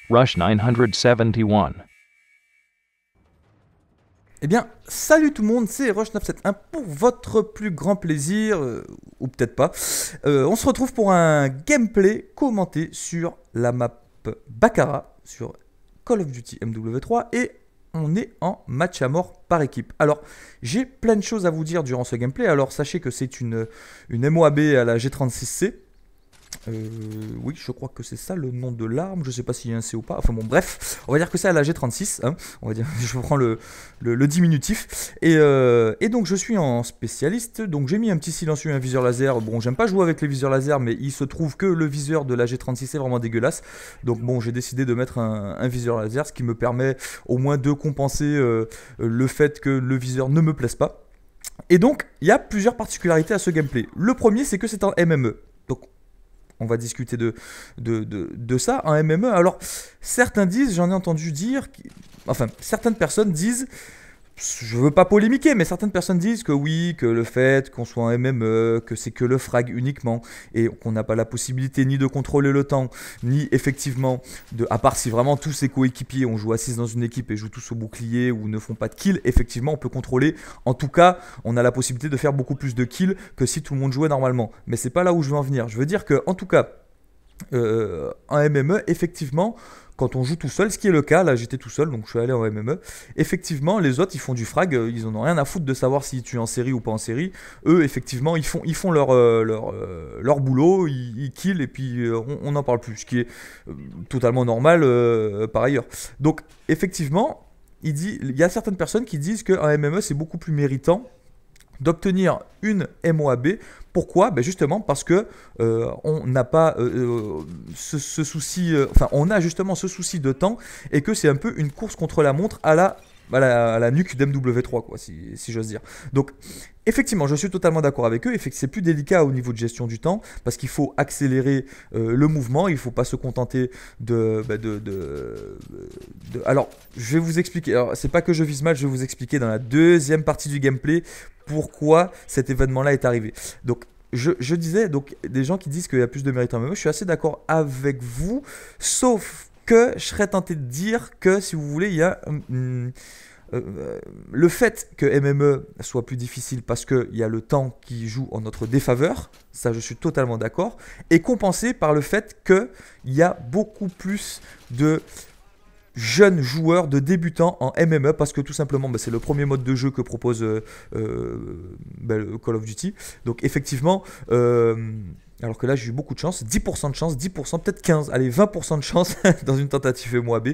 Rush 971. Eh bien, salut tout le monde, c'est Rush971 pour votre plus grand plaisir, ou peut-être pas. On se retrouve pour un gameplay commenté sur la map Baccarat, sur Call of Duty MW3, et on est en match à mort par équipe. Alors, j'ai plein de choses à vous dire durant ce gameplay, alors sachez que c'est une MOAB à la G36C. Oui, je crois que c'est ça le nom de l'arme. Je sais pas s'il y a un C ou pas. Enfin bon, bref, on va dire que c'est à la G36. Hein. On va dire, je prends le diminutif. Et donc, je suis en spécialiste. Donc, j'ai mis un petit silencieux et un viseur laser. Bon, j'aime pas jouer avec les viseurs laser, mais il se trouve que le viseur de la G36 est vraiment dégueulasse. Donc, bon, j'ai décidé de mettre un viseur laser, ce qui me permet au moins de compenser le fait que le viseur ne me plaise pas. Et donc, il y a plusieurs particularités à ce gameplay. Le premier, c'est que c'est en MME. Donc, on va discuter de ça en MME. Alors, certains disent, j'en ai entendu dire, enfin, certaines personnes disent, je veux pas polémiquer, mais certaines personnes disent que oui, que le fait qu'on soit en MME, que c'est que le frag uniquement, et qu'on n'a pas la possibilité ni de contrôler le temps, ni effectivement, à part si vraiment tous ses coéquipiers, on joue à 6 dans une équipe et jouent tous au bouclier ou ne font pas de kills, effectivement on peut contrôler, en tout cas on a la possibilité de faire beaucoup plus de kills que si tout le monde jouait normalement. Mais c'est pas là où je veux en venir, je veux dire que en tout cas, en MME, effectivement, quand on joue tout seul, ce qui est le cas, là j'étais tout seul donc je suis allé en MME, effectivement les autres ils font du frag, ils en ont rien à foutre de savoir si tu es en série ou pas en série. Eux effectivement ils font leur boulot, ils kill et puis on n'en parle plus, ce qui est totalement normal par ailleurs. Donc effectivement il y a certaines personnes qui disent qu'en MME c'est beaucoup plus méritant d'obtenir une MOAB. Pourquoi? Ben justement parce que on n'a pas ce souci, enfin on a justement ce souci de temps et que c'est un peu une course contre la montre à la nuque d'MW3 quoi, si j'ose dire. Donc effectivement, je suis totalement d'accord avec eux. C'est plus délicat au niveau de gestion du temps parce qu'il faut accélérer le mouvement. Il ne faut pas se contenter Alors, je vais vous expliquer. Alors, c'est pas que je vise mal, je vais vous expliquer dans la deuxième partie du gameplay pourquoi cet événement-là est arrivé. Donc, je disais, donc, des gens qui disent qu'il y a plus de mérite en MMO, je suis assez d'accord avec vous, sauf que je serais tenté de dire que, si vous voulez, il y a le fait que MME soit plus difficile parce qu'il y a le temps qui joue en notre défaveur, ça je suis totalement d'accord, est compensé par le fait qu'il y a beaucoup plus de jeunes joueurs, de débutants en MME parce que tout simplement c'est le premier mode de jeu que propose le Call of Duty. Donc effectivement, alors que là j'ai eu beaucoup de chance, 10% de chance, 10%, peut-être 15, allez 20% de chance dans une tentative MOAB,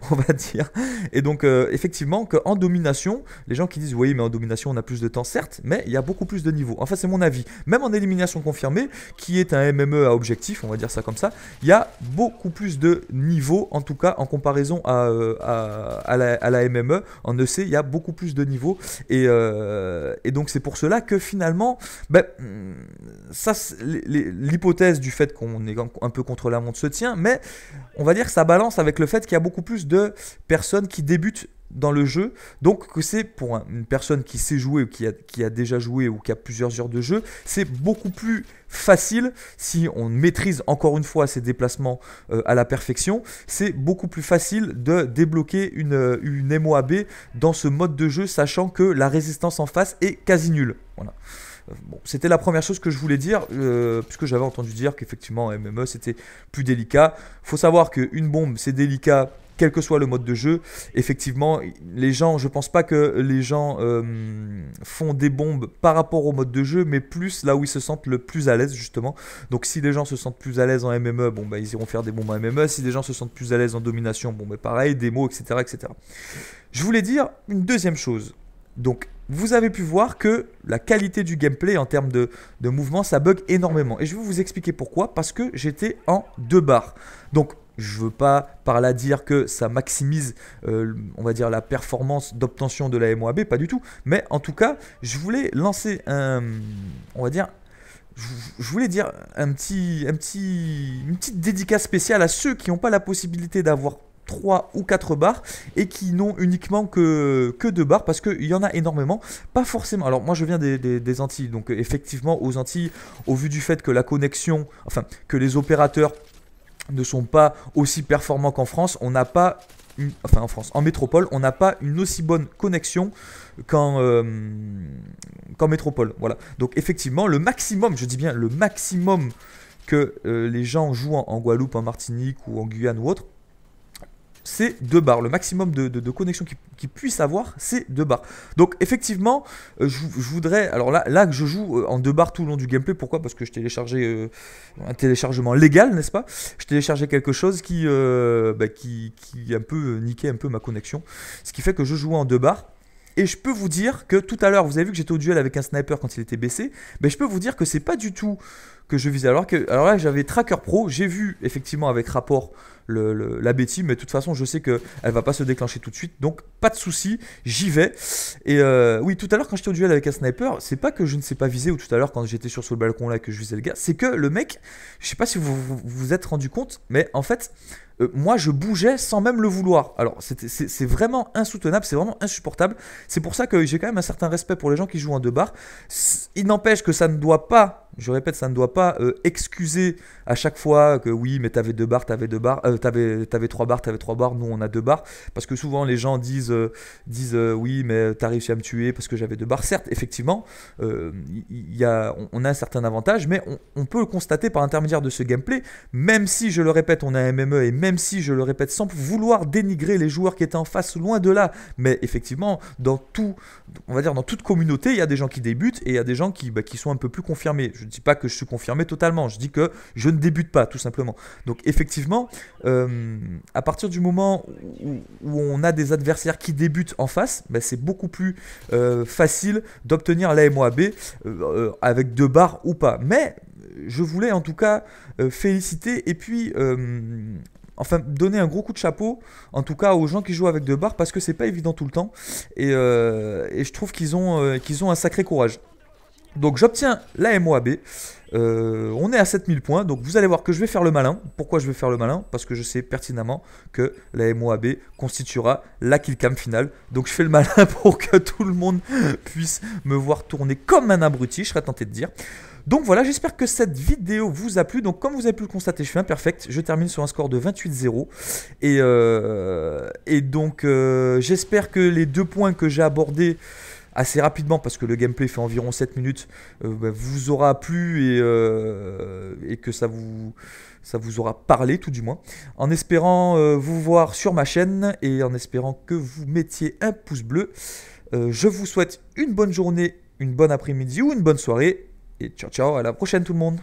on va dire. Et donc effectivement qu'en domination, les gens qui disent oui mais en domination on a plus de temps, certes, mais il y a beaucoup plus de niveaux. Enfin c'est mon avis. Même en élimination confirmée, qui est un MME à objectif, on va dire ça comme ça, il y a beaucoup plus de niveaux, en tout cas en comparaison à la MME. En EC, il y a beaucoup plus de niveaux. Et donc c'est pour cela que finalement, ça, l'hypothèse du fait qu'on est un peu contre la montre se tient, mais on va dire que ça balance avec le fait qu'il y a beaucoup plus de personnes qui débutent dans le jeu, donc que c'est pour une personne qui sait jouer ou qui a déjà joué ou qui a plusieurs heures de jeu, c'est beaucoup plus facile si on maîtrise encore une fois ses déplacements à la perfection, c'est beaucoup plus facile de débloquer une MOAB dans ce mode de jeu, sachant que la résistance en face est quasi nulle. Voilà. Bon, c'était la première chose que je voulais dire, puisque j'avais entendu dire qu'effectivement en MME c'était plus délicat. Il faut savoir qu'une bombe c'est délicat quel que soit le mode de jeu. Effectivement, les gens, je pense pas que les gens font des bombes par rapport au mode de jeu, mais plus là où ils se sentent le plus à l'aise justement. Donc si les gens se sentent plus à l'aise en MME, bon bah ils iront faire des bombes en MME. Si les gens se sentent plus à l'aise en domination, bon bah pareil, démo, etc., etc. Je voulais dire une deuxième chose. Donc, vous avez pu voir que la qualité du gameplay en termes de mouvement, ça bug énormément. Et je vais vous expliquer pourquoi. Parce que j'étais en 2 barres. Donc, je ne veux pas par là dire que ça maximise, on va dire, la performance d'obtention de la MOAB. Pas du tout. Mais en tout cas, je voulais lancer on va dire, je voulais dire une petite dédicace spéciale à ceux qui n'ont pas la possibilité d'avoir 3 ou 4 barres et qui n'ont uniquement que 2 barres parce qu'il y en a énormément. Pas forcément. Alors moi je viens des Antilles, donc effectivement aux Antilles, au vu du fait que la connexion, enfin que les opérateurs ne sont pas aussi performants qu'en France. On n'a pas, enfin en France, en métropole, on n'a pas une aussi bonne connexion qu'en métropole. Voilà. Donc effectivement, le maximum, je dis bien le maximum que les gens jouent en Guadeloupe, en Martinique ou en Guyane ou autre, c'est 2 bars. Le maximum de connexion qu'ils puissent avoir, c'est 2 bars. Donc effectivement, je voudrais... Alors là que je joue en 2 bars tout le long du gameplay, pourquoi? Parce que je téléchargeais un téléchargement légal, n'est-ce pas? Je téléchargeais quelque chose qui un peu niquait un peu ma connexion. Ce qui fait que je jouais en 2 bars. Et je peux vous dire que tout à l'heure, vous avez vu que j'étais au duel avec un sniper quand il était baissé. Je peux vous dire que c'est pas du tout que je visais. Alors là, j'avais Tracker Pro. J'ai vu effectivement avec rapport la bêtise, mais de toute façon, je sais qu'elle va pas se déclencher tout de suite. Donc, pas de souci, j'y vais. Et oui, tout à l'heure, quand j'étais au duel avec un sniper, c'est pas que je ne sais pas viser, ou tout à l'heure, quand j'étais sur le balcon là et que je visais le gars, c'est que le mec, je sais pas si vous vous êtes rendu compte, mais en fait, moi je bougeais sans même le vouloir. Alors c'est vraiment insoutenable, c'est vraiment insupportable. C'est pour ça que j'ai quand même un certain respect pour les gens qui jouent en 2 bars. Il n'empêche que ça ne doit pas, je répète, ça ne doit pas excuser à chaque fois que oui, mais t'avais 2 bars, t'avais 3 bars, t'avais 3 bars, nous on a 2 bars. Parce que souvent les gens disent oui, mais t'as réussi à me tuer parce que j'avais 2 bars. Certes, effectivement, on a un certain avantage, mais on peut le constater par l'intermédiaire de ce gameplay, même si, je le répète, on a un MME, et même si, je le répète, sans vouloir dénigrer les joueurs qui étaient en face, loin de là, mais effectivement, on va dire dans toute communauté, il y a des gens qui débutent et il y a des gens qui sont un peu plus confirmés. Je ne dis pas que je suis confirmé totalement, je dis que je ne débute pas, tout simplement. Donc effectivement, à partir du moment où on a des adversaires qui débutent en face, c'est beaucoup plus facile d'obtenir la MOAB avec 2 bars ou pas. Mais je voulais en tout cas féliciter et puis enfin donner un gros coup de chapeau en tout cas aux gens qui jouent avec 2 bars, parce que c'est pas évident tout le temps, et je trouve qu'ils ont un sacré courage. Donc j'obtiens la MOAB. On est à 7000 points, donc vous allez voir que je vais faire le malin. Pourquoi je vais faire le malin? Parce que je sais pertinemment que la MOAB constituera la killcam finale. Donc je fais le malin pour que tout le monde puisse me voir tourner comme un abruti, je serais tenté de dire. Donc voilà, j'espère que cette vidéo vous a plu. Donc comme vous avez pu le constater, je suis imperfect. Je termine sur un score de 28-0. Et donc j'espère que les 2 points que j'ai abordés assez rapidement, parce que le gameplay fait environ 7 minutes, vous aura plu et que ça vous aura parlé, tout du moins. En espérant vous voir sur ma chaîne et en espérant que vous mettiez un pouce bleu. Je vous souhaite une bonne journée, une bonne après-midi ou une bonne soirée. Et ciao ciao, à la prochaine tout le monde.